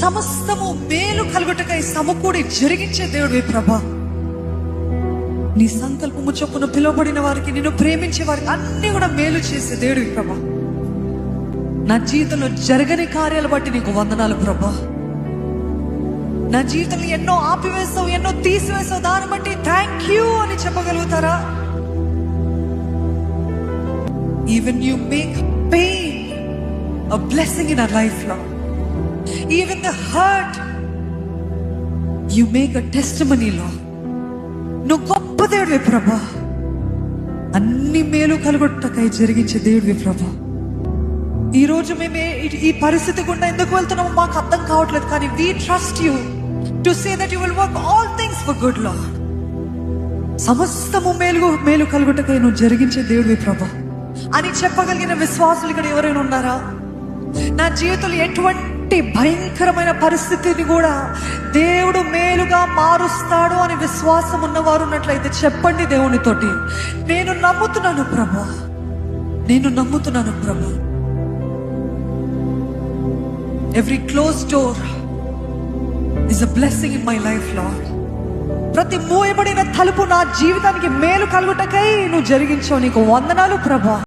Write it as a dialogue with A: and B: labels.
A: సమస్తము మేలు కలుగుటకై సమకూడి జరిగించే దేవుడివి ప్రభా. నీ సంకల్పము చొప్పున పిలువబడిన వారికి, నిన్ను ప్రేమించే వారికి అన్ని కూడా మేలు చేసే దేవుడివి ప్రభా. నా జీవితంలో జరగని కార్యాలు బట్టి నీకు వందనాలు ప్రభా. నా జీవితంలో ఎన్నో ఆపివేసావు, ఎన్నో తీసివేసావు, దాన్ని బట్టి థ్యాంక్ యూ అని చెప్పగలుగుతారా? Even you make pain a blessing in our life, Lord. Even the hurt, you make a testimony, Lord. నువ్వు గొప్ప దేవుడివి ప్రభా. అన్ని మేలు కలుగొట్టకై జరిగించే దేవుడివి ప్రభా. ఈ రోజు మేము ఈ పరిస్థితి గుండా ఎందుకు వెళ్తున్నామో మాకు అర్థం కావట్లేదు, కానీ we trust you to say that you will work all things for good, Lord. సమస్తము మేలు కలుగొట్టకై నువ్వు జరిగించే దేవుడివి ప్రభా అని చెప్పగలిగిన విశ్వాసులు ఇక్కడ ఎవరైనా ఉన్నారా? నా జీవితంలో ఎటువంటి భయంకరమైన పరిస్థితిని కూడా దేవుడు మేలుగా మారుస్తాడు అని విశ్వాసం ఉన్నవారు ఉన్నట్లయితే చెప్పండి దేవునితోటి, నేను నమ్ముతున్నాను ప్రభా, నేను నమ్ముతున్నాను ప్రభా. Every close door is a blessing in my life lord. ప్రతి మూయబడిన తలుపు నా జీవితానికి మేలు కలుగుటకై నువ్వు జరిగించావు, నీకు వందనాలు ప్రభా.